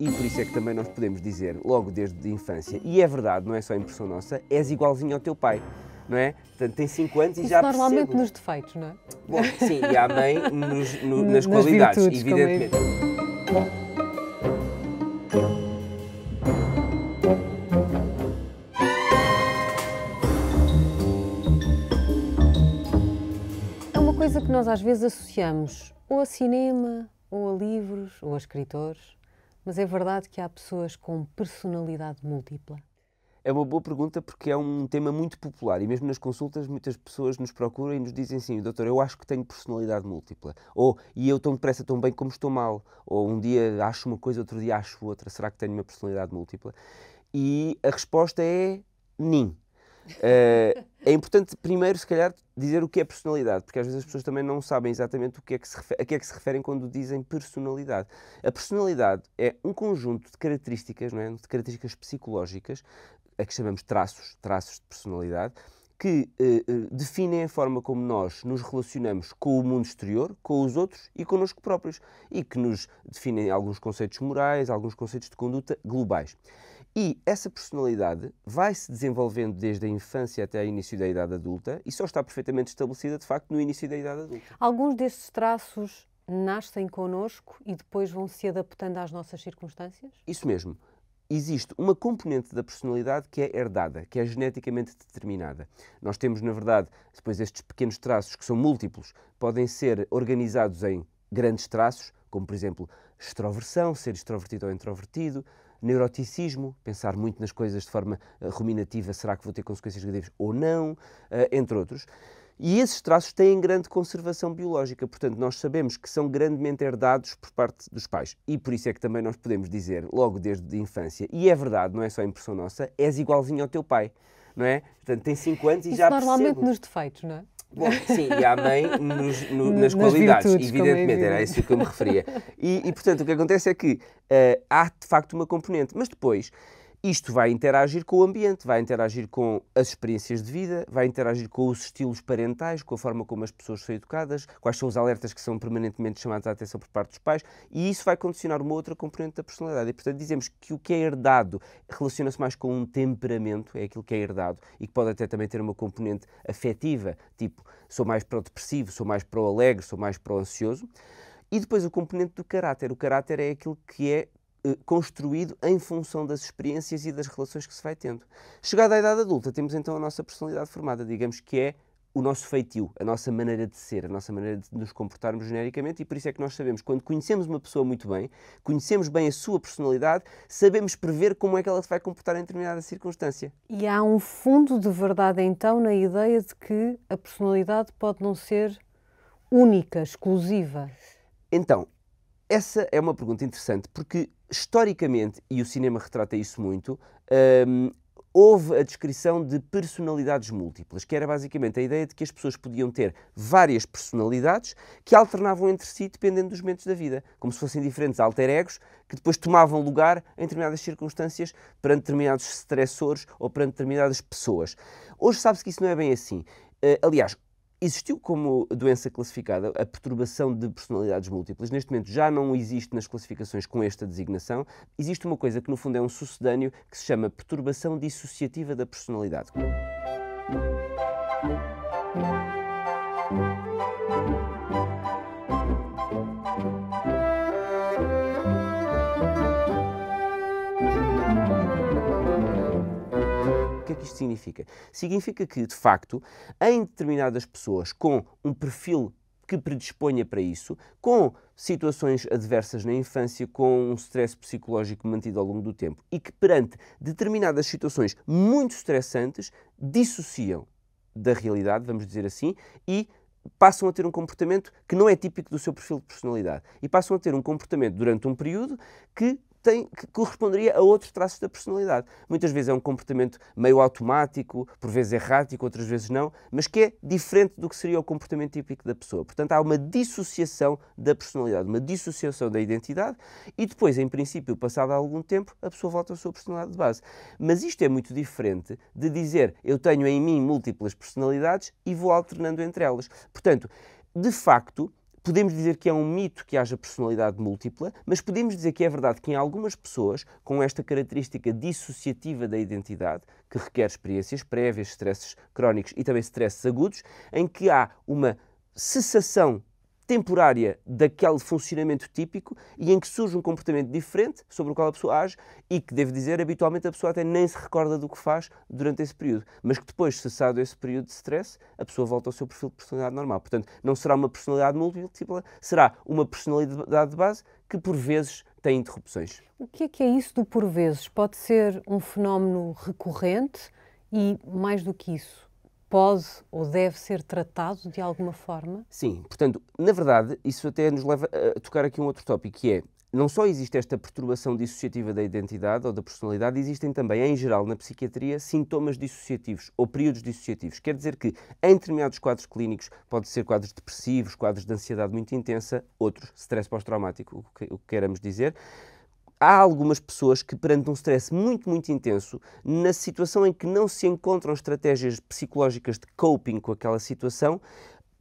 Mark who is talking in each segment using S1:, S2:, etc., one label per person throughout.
S1: E por isso é que também nós podemos dizer, logo desde a infância, e é verdade, não é só impressão nossa, és igualzinho ao teu pai, não é? Portanto, tem 5 anos e
S2: Isso
S1: já
S2: normalmente
S1: percebe.
S2: nos defeitos, não é?
S1: Bom, sim, e a mãe nas qualidades,
S2: virtudes, como é
S1: evidentemente.
S2: É uma coisa que nós às vezes associamos ou a cinema, ou a livros, ou a escritores, mas é verdade que há pessoas com personalidade múltipla.
S1: É uma boa pergunta porque é um tema muito popular e mesmo nas consultas muitas pessoas nos procuram e nos dizem assim: doutor, eu acho que tenho personalidade múltipla. Ou, e eu tão depressa, tão bem como estou mal. Ou um dia acho uma coisa, outro dia acho outra. Será que tenho uma personalidade múltipla? E a resposta é nim. É importante primeiro, se calhar, dizer o que é personalidade, porque às vezes as pessoas também não sabem exatamente a que é que se referem quando dizem personalidade. A personalidade é um conjunto de características, não é? De características psicológicas, a que chamamos traços de personalidade, que definem a forma como nós nos relacionamos com o mundo exterior, com os outros e connosco próprios, e que nos definem alguns conceitos morais, alguns conceitos de conduta globais. E essa personalidade vai se desenvolvendo desde a infância até ao início da idade adulta e só está perfeitamente estabelecida, de facto, no início da idade adulta.
S2: Alguns destes traços nascem connosco e depois vão se adaptando às nossas circunstâncias?
S1: Isso mesmo. Existe uma componente da personalidade que é herdada, que é geneticamente determinada. Nós temos, na verdade, depois estes pequenos traços, que são múltiplos, podem ser organizados em grandes traços, como, por exemplo, extroversão, ser extrovertido ou introvertido, neuroticismo, pensar muito nas coisas de forma ruminativa, será que vou ter consequências negativas ou não, entre outros. E esses traços têm grande conservação biológica, portanto nós sabemos que são grandemente herdados por parte dos pais. E por isso é que também nós podemos dizer, logo desde a infância, e é verdade, não é só impressão nossa, és igualzinho ao teu pai, não é? Portanto, tem 5 anos e
S2: Isso
S1: já
S2: normalmente
S1: percebe.
S2: nos defeitos, não é?
S1: Bom, sim, e a mãe nas qualidades,
S2: virtudes, como é
S1: evidentemente, era
S2: evidente.
S1: isso que eu me referia. E, portanto, o que acontece é que há, de facto, uma componente, mas depois isto vai interagir com o ambiente, vai interagir com as experiências de vida, vai interagir com os estilos parentais, com a forma como as pessoas são educadas, quais são os alertas que são permanentemente chamados à atenção por parte dos pais, e isso vai condicionar uma outra componente da personalidade. E, portanto, dizemos que o que é herdado relaciona-se mais com um temperamento, é aquilo que é herdado, e que pode até também ter uma componente afetiva, tipo, sou mais para o depressivo, sou mais para o alegre, sou mais para o ansioso. E depois o componente do caráter. O caráter é aquilo que é construído em função das experiências e das relações que se vai tendo. Chegada à idade adulta, temos então a nossa personalidade formada, digamos que é o nosso feitio, a nossa maneira de ser, a nossa maneira de nos comportarmos genericamente, e por isso é que nós sabemos, quando conhecemos uma pessoa muito bem, conhecemos bem a sua personalidade, sabemos prever como é que ela se vai comportar em determinada circunstância.
S2: E há um fundo de verdade então na ideia de que a personalidade pode não ser única, exclusiva.
S1: Então, essa é uma pergunta interessante, porque historicamente, e o cinema retrata isso muito, houve a descrição de personalidades múltiplas, que era basicamente a ideia de que as pessoas podiam ter várias personalidades que alternavam entre si dependendo dos momentos da vida, como se fossem diferentes alter egos que depois tomavam lugar em determinadas circunstâncias perante determinados stressores ou perante determinadas pessoas. Hoje sabe-se que isso não é bem assim. Aliás, existiu como doença classificada a perturbação de personalidades múltiplas. Neste momento já não existe nas classificações com esta designação. Existe uma coisa que no fundo é um sucedâneo que se chama perturbação dissociativa da personalidade. O que é que isto significa? Significa que, de facto, em determinadas pessoas com um perfil que predisponha para isso, com situações adversas na infância, com um stress psicológico mantido ao longo do tempo e que perante determinadas situações muito estressantes dissociam da realidade, vamos dizer assim, e passam a ter um comportamento que não é típico do seu perfil de personalidade. E passam a ter um comportamento durante um período que corresponderia a outros traços da personalidade. Muitas vezes é um comportamento meio automático, por vezes errático, outras vezes não, mas que é diferente do que seria o comportamento típico da pessoa. Portanto, há uma dissociação da personalidade, uma dissociação da identidade e depois, em princípio, passado algum tempo, a pessoa volta à sua personalidade de base. Mas isto é muito diferente de dizer eu tenho em mim múltiplas personalidades e vou alternando entre elas. Portanto, de facto, Podemos dizer que é um mito que haja personalidade múltipla, mas podemos dizer que é verdade que em algumas pessoas, com esta característica dissociativa da identidade, que requer experiências prévias, stresses crónicos e também stresses agudos, em que há uma cessação temporária daquele funcionamento típico e em que surge um comportamento diferente sobre o qual a pessoa age e que, devo dizer, habitualmente a pessoa até nem se recorda do que faz durante esse período, mas que depois, cessado esse período de stress, a pessoa volta ao seu perfil de personalidade normal. Portanto, não será uma personalidade múltipla, será uma personalidade de base que, por vezes, tem interrupções.
S2: O que é isso do por vezes? Pode ser um fenómeno recorrente e, mais do que isso, pode ou deve ser tratado de alguma forma?
S1: Sim, portanto, na verdade, isso até nos leva a tocar aqui um outro tópico, que é, não só existe esta perturbação dissociativa da identidade ou da personalidade, existem também, em geral, na psiquiatria, sintomas dissociativos ou períodos dissociativos. Quer dizer que, em determinados quadros clínicos, pode ser quadros depressivos, quadros de ansiedade muito intensa, outros, stress pós-traumático, o que queiramos dizer. Há algumas pessoas que, perante um stress muito, muito intenso, na situação em que não se encontram estratégias psicológicas de coping com aquela situação,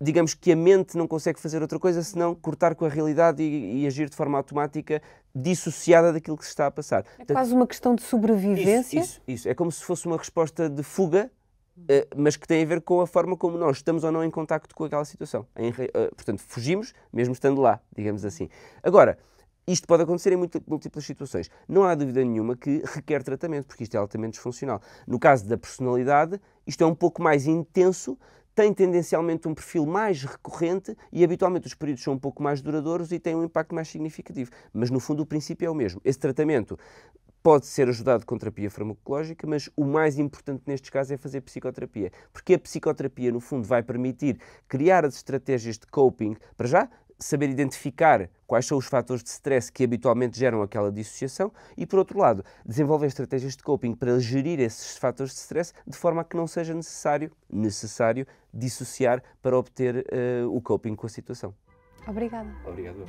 S1: digamos que a mente não consegue fazer outra coisa senão cortar com a realidade e agir de forma automática, dissociada daquilo que se está a passar.
S2: É quase uma questão de sobrevivência?
S1: Isso. É como se fosse uma resposta de fuga, mas que tem a ver com a forma como nós estamos ou não em contacto com aquela situação. Portanto, fugimos, mesmo estando lá, digamos assim. Agora, isto pode acontecer em múltiplas situações. Não há dúvida nenhuma que requer tratamento, porque isto é altamente disfuncional. No caso da personalidade, isto é um pouco mais intenso, tem tendencialmente um perfil mais recorrente e habitualmente os períodos são um pouco mais duradouros e têm um impacto mais significativo. Mas no fundo o princípio é o mesmo. Esse tratamento pode ser ajudado com terapia farmacológica, mas o mais importante nestes casos é fazer psicoterapia, porque a psicoterapia no fundo vai permitir criar as estratégias de coping, para já, saber identificar quais são os fatores de stress que habitualmente geram aquela dissociação e, por outro lado, desenvolver estratégias de coping para gerir esses fatores de stress de forma a que não seja necessário dissociar para obter o coping com a situação.
S2: Obrigada.
S1: Obrigado.